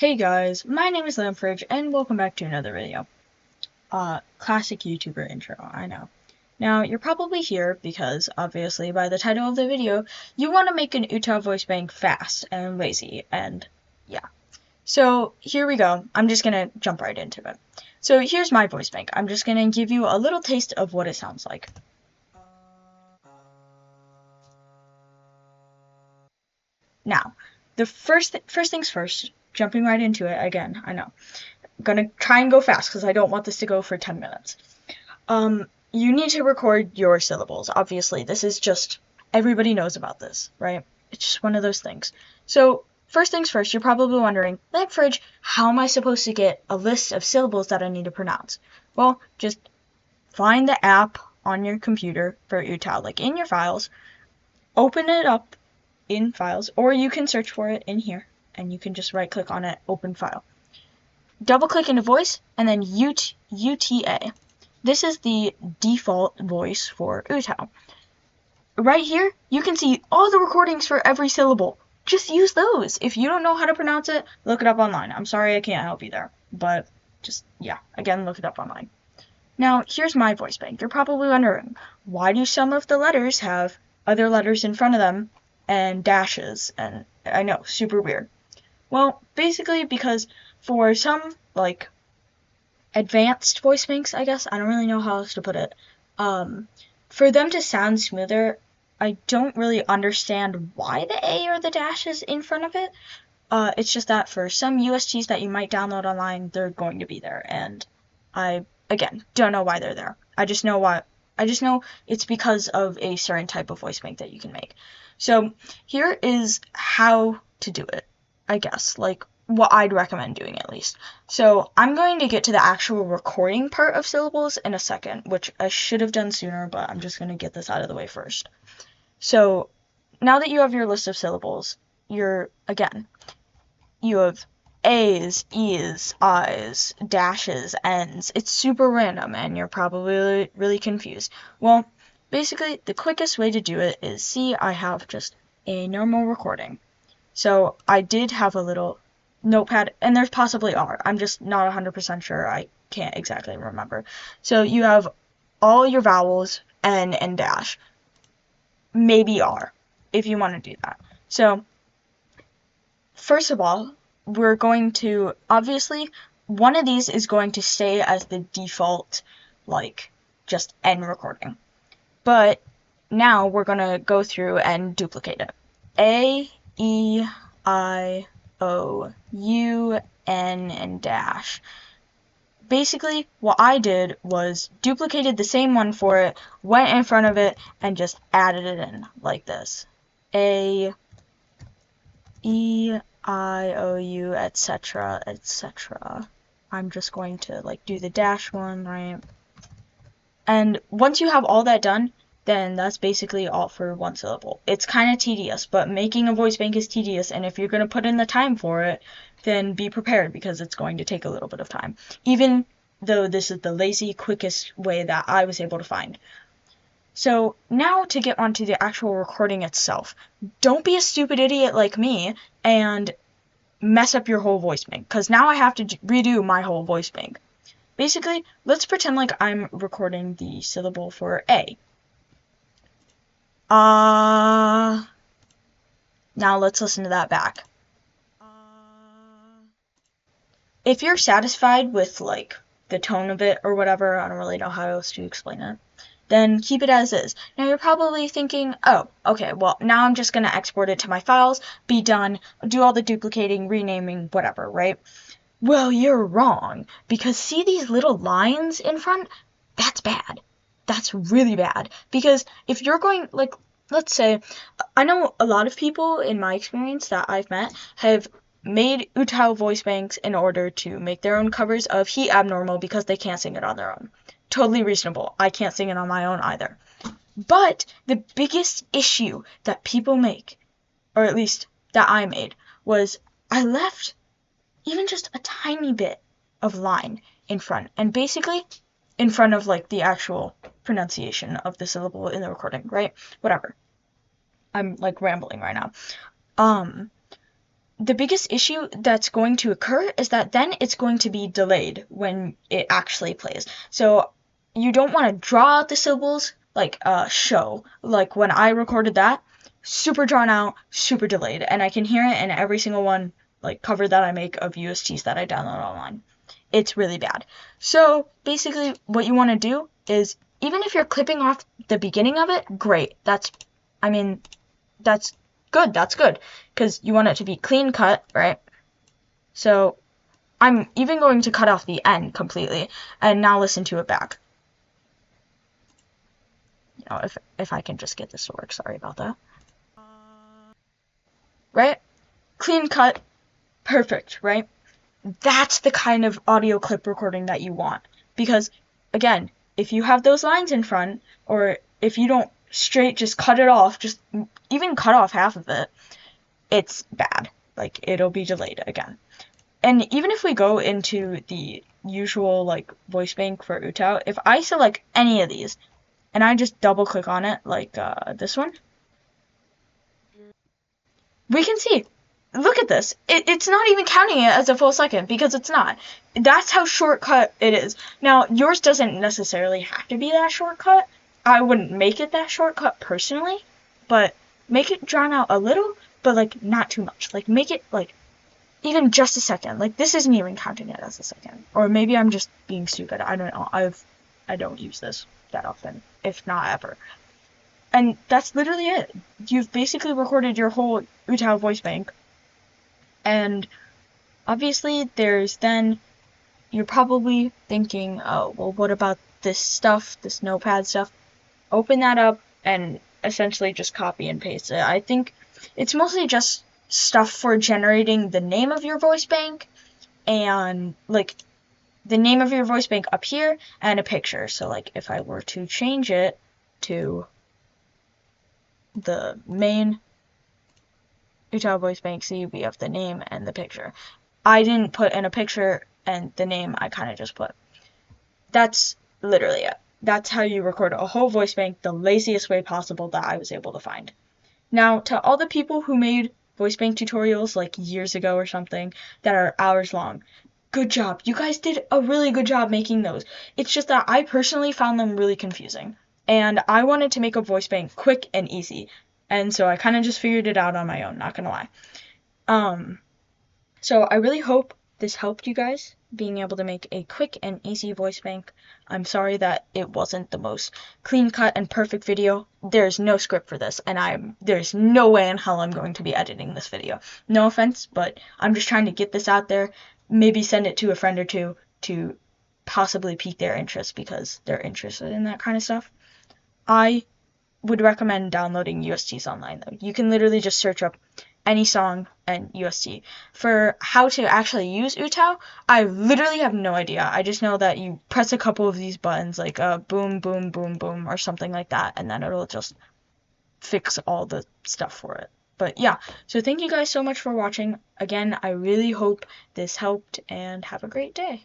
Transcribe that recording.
Hey guys, my name is Lamfridge, and welcome back to another video. Classic YouTuber intro, I know. Now, you're probably here because, obviously, by the title of the video, you want to make an utau voice bank fast and lazy, and yeah. So, here we go. I'm just gonna jump right into it. So, here's my voice bank. I'm just gonna give you a little taste of what it sounds like. Now, the first things first, jumping right into it again, I know. I'm gonna try and go fast because I don't want this to go for 10 minutes. You need to record your syllables. Obviously, this is just, everybody knows about this, right? It's just one of those things. So, first things first, you're probably wondering, Lamfridge, how am I supposed to get a list of syllables that I need to pronounce? Well, just find the app on your computer for utau, like in your files, open it up in files, or you can search for it in here, and you can just right click on it, open file. Double click into voice, and then UTA. This is the default voice for utau. Right here, you can see all the recordings for every syllable. Just use those. If you don't know how to pronounce it, look it up online. I'm sorry I can't help you there, but just, yeah, again, look it up online. Now, here's my voice bank. You're probably wondering, why do some of the letters have other letters in front of them and dashes? And I know, super weird. Well, basically because for some, like, advanced voice banks, I guess, I don't really know how else to put it, for them to sound smoother, I don't really understand why the A or the dash is in front of it. It's just that for some USGs that you might download online, they're going to be there, and I, again, don't know why they're there. I just know it's because of a certain type of voice bank that you can make. So here is how to do it, I guess, like what I'd recommend doing at least. So I'm going to get to the actual recording part of syllables in a second, which I should have done sooner, but I'm just going to get this out of the way first. So now that you have your list of syllables, you have A's, E's, I's, dashes, N's. It's super random and you're probably really confused. Well, basically, the quickest way to do it is, see, I have just a normal recording. So I did have a little notepad, and there's possibly are. I'm just not 100% sure. I can't exactly remember. So you have all your vowels, N and dash. Maybe R, if you want to do that. So, first of all, we're going to, obviously, one of these is going to stay as the default, like, just N recording. But now we're going to go through and duplicate it. A, E, I, O, U, N, and dash. Basically, what I did was duplicated the same one for it, went in front of it, and just added it in like this. A, E, I, O, U, etc., etc. I'm just going to, like, do the dash one, right? And once you have all that done, then that's basically all for one syllable. It's kind of tedious, but making a voice bank is tedious, and if you're going to put in the time for it, then be prepared because it's going to take a little bit of time. Even though this is the lazy, quickest way that I was able to find. So now to get onto the actual recording itself. Don't be a stupid idiot like me and mess up your whole voice bank, because now I have to redo my whole voice bank. Basically, let's pretend like I'm recording the syllable for A. Now let's listen to that back. If you're satisfied with, like, the tone of it or whatever, I don't really know how else to explain it, then keep it as is. Now you're probably thinking, oh, okay, well, now I'm just going to export it to my files, be done, do all the duplicating, renaming, whatever, right? Well, you're wrong, because see these little lines in front? That's bad. That's really bad, because if you're going, like, let's say, I know a lot of people in my experience that I've met have made utau voice banks in order to make their own covers of Heat Abnormal because they can't sing it on their own. Totally reasonable. I can't sing it on my own either. But the biggest issue that people make, or at least that I made, was I left even just a tiny bit of line in front, and basically in front of, like, the actual pronunciation of the syllable in the recording, right? Whatever. I'm, like, rambling right now. the biggest issue that's going to occur is that then it's going to be delayed when it actually plays. So you don't want to draw out the syllables like show. Like when I recorded that, super drawn out, super delayed, and I can hear it in every single one like cover that I make of USTs that I download online. It's really bad. So basically what you want to do is, even if you're clipping off the beginning of it, great. I mean, that's good. That's good. Because you want it to be clean cut, right? So I'm even going to cut off the end completely and now listen to it back. You know, if I can just get this to work. Sorry about that. Right? Clean cut. Perfect, right? That's the kind of audio clip recording that you want. Because, again, if you have those lines in front, or if you don't straight just cut it off, just even cut off half of it, it's bad. Like, it'll be delayed again. And even if we go into the usual, like, voice bank for utau, if I select any of these, and I just double click on it, like this one, we can see, look at this. It's not even counting it as a full second, because it's not. That's how shortcut it is. Now, yours doesn't necessarily have to be that shortcut. I wouldn't make it that shortcut personally, but make it drawn out a little, but like not too much. Like make it like even just a second. Like this isn't even counting it as a second. Or maybe I'm just being stupid. I don't know. I don't use this that often, if not ever. And that's literally it. You've basically recorded your whole utau voice bank. And obviously there's then, you're probably thinking, oh, well, what about this stuff, this notepad stuff? Open that up and essentially just copy and paste it. I think it's mostly just stuff for generating the name of your voice bank and like the name of your voice bank up here and a picture. So like if I were to change it to the main utau voice bank, see, we have the name and the picture. I didn't put in a picture and the name, I kind of just put. That's literally it. That's how you record a whole voice bank the laziest way possible that I was able to find. Now, to all the people who made voice bank tutorials like years ago or something that are hours long, good job. You guys did a really good job making those. It's just that I personally found them really confusing. And I wanted to make a voice bank quick and easy. And so I kind of just figured it out on my own, not gonna lie. So I really hope this helped you guys being able to make a quick and easy voice bank. I'm sorry that it wasn't the most clean cut and perfect video. There's no script for this, and there's no way in hell I'm going to be editing this video. No offense, but I'm just trying to get this out there, maybe send it to a friend or two to possibly pique their interest because they're interested in that kind of stuff. I would recommend downloading USTs online though. You can literally just search up any song and UST. For how to actually use utau, I literally have no idea. I just know that you press a couple of these buttons, like boom, boom, boom, boom, or something like that, and then it'll just fix all the stuff for it. But yeah, so thank you guys so much for watching. Again, I really hope this helped, and have a great day.